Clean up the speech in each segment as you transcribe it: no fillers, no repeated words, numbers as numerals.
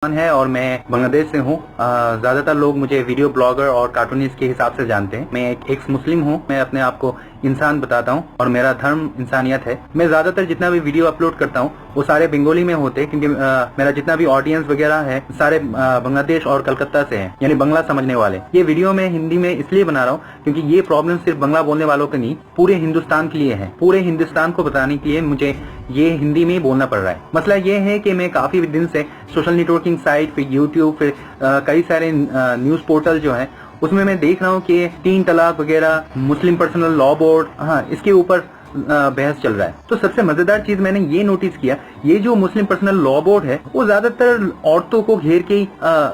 है और मैं बांग्लादेश से हूँ। ज्यादातर लोग मुझे वीडियो ब्लॉगर और कार्टूनिस्ट के हिसाब से जानते हैं। मैं एक एक्स मुस्लिम हूँ। मैं अपने आप को इंसान बताता हूँ और मेरा धर्म इंसानियत है। मैं ज्यादातर जितना भी वीडियो अपलोड करता हूँ वो सारे बंगाली में होते हैं, क्योंकि मेरा जितना भी ऑडियंस वगैरह है सारे बांग्लादेश और कलकत्ता से हैं, यानी बांग्ला समझने वाले। ये वीडियो मैं हिंदी में इसलिए बना रहा हूँ क्योंकि ये प्रॉब्लम सिर्फ बांग्ला बोलने वालों के नहीं, पूरे हिंदुस्तान के लिए है। पूरे हिंदुस्तान को बताने के लिए मुझे ये हिंदी में बोलना पड़ रहा है। मसला ये है कि मैं काफी दिन से सोशल नेटवर्किंग साइट, फिर यूट्यूब, फिर कई सारे न्यूज पोर्टल जो है उसमें मैं देख रहा हूँ कि 3 तलाक वगैरह, मुस्लिम पर्सनल लॉ बोर्ड, इसके ऊपर बहस चल रहा है। तो सबसे मजेदार चीज मैंने ये नोटिस किया, ये जो मुस्लिम पर्सनल लॉ बोर्ड है वो ज्यादातर औरतों को घेर के ही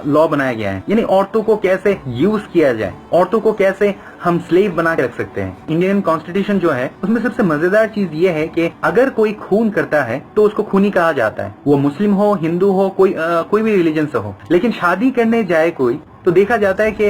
लॉ बनाया गया है, यानी औरतों को कैसे यूज किया जाए, औरतों को कैसे हम स्लेव बना के रख सकते हैं। इंडियन कॉन्स्टिट्यूशन जो है उसमें सबसे मजेदार चीज ये है कि अगर कोई खून करता है तो उसको खूनी कहा जाता है, वो मुस्लिम हो, हिंदू हो, कोई भी रिलीजन से हो। लेकिन शादी करने जाए कोई तो देखा जाता है कि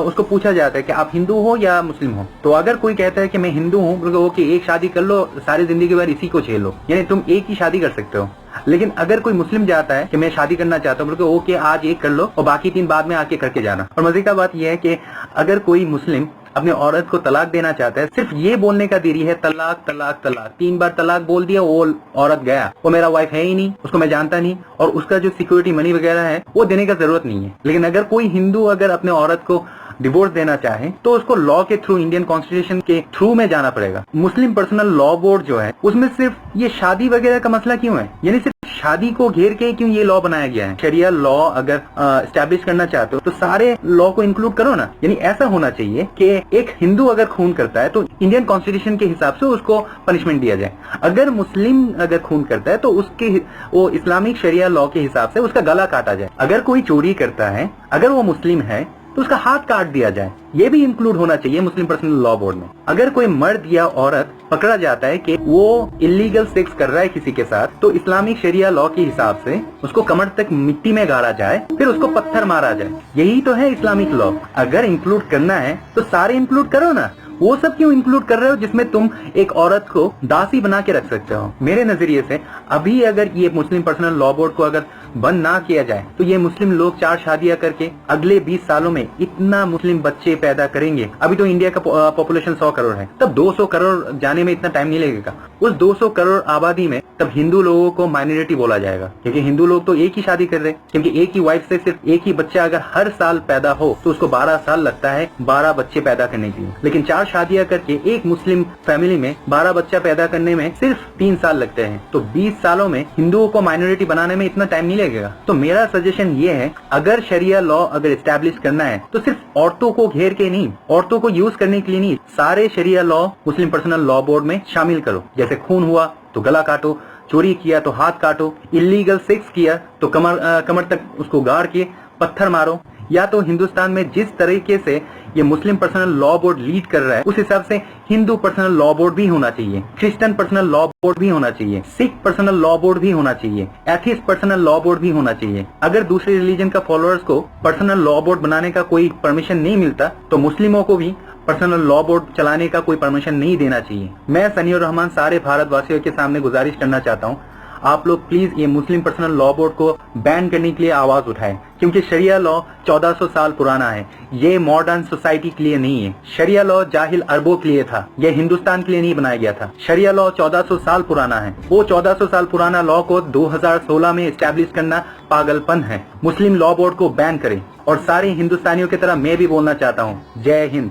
उसको पूछा जाता है कि आप हिंदू हो या मुस्लिम हो। तो अगर कोई कहता है कि मैं हिंदू हूँ, बोलो ओके एक शादी कर लो, सारी जिंदगी भर इसी को झेल लो, यानी तुम एक ही शादी कर सकते हो। लेकिन अगर कोई मुस्लिम जाता है कि मैं शादी करना चाहता हूँ, बोलो ओके आज एक कर लो और बाकी 3 बाद में आके करके जाना। और मजे का बात यह है कि अगर कोई मुस्लिम अपने औरत को तलाक देना चाहता है, सिर्फ ये बोलने का देरी है तलाक तलाक तलाक, 3 बार तलाक बोल दिया, वो औरत गया, वो मेरा वाइफ है ही नहीं, उसको मैं जानता नहीं, और उसका जो सिक्योरिटी मनी वगैरह है वो देने का जरूरत नहीं है। लेकिन अगर कोई हिंदू अगर अपने औरत को डिवोर्स देना चाहे तो उसको लॉ के थ्रू, इंडियन कॉन्स्टिट्यूशन के थ्रू में जाना पड़ेगा। मुस्लिम पर्सनल लॉ बोर्ड जो है उसमें सिर्फ ये शादी वगैरह का मसला क्यों है, यानी सिर्फ शादी को घेर के क्यों ये लॉ बनाया गया है। शरिया लॉ अगर एस्टैब्लिश करना चाहते हो तो सारे लॉ को इंक्लूड करो ना। यानी ऐसा होना चाहिए कि एक हिंदू अगर खून करता है तो इंडियन कॉन्स्टिट्यूशन के हिसाब से उसको पनिशमेंट दिया जाए। अगर मुस्लिम अगर खून करता है तो उसके वो इस्लामिक शरिया लॉ के हिसाब से उसका गला काटा जाए। अगर कोई चोरी करता है, अगर वो मुस्लिम है तो उसका हाथ काट दिया जाए। ये भी इंक्लूड होना चाहिए मुस्लिम पर्सनल लॉ बोर्ड में। अगर कोई मर्द या औरत पकड़ा जाता है कि वो इलीगल सेक्स कर रहा है किसी के साथ, तो इस्लामिक शरिया लॉ के हिसाब से उसको कमर तक मिट्टी में गाड़ा जाए, फिर उसको पत्थर मारा जाए। यही तो है इस्लामिक लॉ। अगर इंक्लूड करना है तो सारे इंक्लूड करो ना। वो सब क्यों इंक्लूड कर रहे हो जिसमें तुम एक औरत को दासी बना के रख सकते हो। मेरे नजरिए से अभी अगर ये मुस्लिम पर्सनल लॉ बोर्ड को अगर बंद ना किया जाए तो ये मुस्लिम लोग 4 शादियां करके अगले 20 सालों में इतना मुस्लिम बच्चे पैदा करेंगे। अभी तो इंडिया का पॉपुलेशन 100 करोड़ है, तब 200 करोड़ जाने में इतना टाइम नहीं लगेगा। उस 200 करोड़ आबादी में तब हिंदू लोगों को माइनॉरिटी बोला जाएगा, क्योंकि हिंदू लोग तो एक ही शादी कर रहे हैं। क्योंकि एक ही वाइफ से सिर्फ एक ही बच्चा अगर हर साल पैदा हो तो उसको 12 साल लगता है 12 बच्चे पैदा करने के लिए। लेकिन 4 शादियां करके एक मुस्लिम फैमिली में 12 बच्चा पैदा करने में सिर्फ 3 साल लगते हैं। तो 20 सालों में हिंदुओं को माइनॉरिटी बनाने में इतना टाइम नहीं लगेगा। तो मेरा सजेशन ये है, अगर शरिया लॉ अगर एस्टैब्लिश करना है तो सिर्फ औरतों को घेर के नहीं, औरतों को यूज करने के लिए नहीं, सारे शरिया लॉ मुस्लिम पर्सनल लॉ बोर्ड में शामिल करो। जैसे खून हुआ तो गला काटो, चोरी किया तो हाथ काटो, इलीगल सेक्स किया तो कमर तक उसको गाड़ के पत्थर मारो। या तो हिंदुस्तान में जिस तरीके से ये मुस्लिम पर्सनल लॉ बोर्ड लीड कर रहा है उस हिसाब से हिंदू पर्सनल लॉ बोर्ड भी होना चाहिए, क्रिश्चियन पर्सनल लॉ बोर्ड भी होना चाहिए, सिख पर्सनल लॉ बोर्ड भी होना चाहिए, एथिस्ट पर्सनल लॉ बोर्ड भी होना चाहिए। अगर दूसरे रिलीजन का फॉलोअर्स को पर्सनल लॉ बोर्ड बनाने का कोई परमिशन नहीं मिलता तो मुस्लिमों को भी पर्सनल लॉ बोर्ड चलाने का कोई परमिशन नहीं देना चाहिए। मैं सनीउर रहमान सारे भारतवासियों के सामने गुजारिश करना चाहता हूँ, आप लोग प्लीज ये मुस्लिम पर्सनल लॉ बोर्ड को बैन करने के लिए आवाज उठाएं, क्योंकि शरिया लॉ 1400 साल पुराना है। ये मॉडर्न सोसाइटी के लिए नहीं है। शरिया लॉ जाहिल अरबों के लिए था, ये हिंदुस्तान के लिए नहीं बनाया गया था। शरिया लॉ 1400 साल पुराना है। वो 1400 साल पुराना लॉ को 2016 में एस्टैब्लिश करना पागलपन है। मुस्लिम लॉ बोर्ड को बैन करें। और सारे हिंदुस्तानियों की तरह मैं भी बोलना चाहता हूँ, जय हिंद।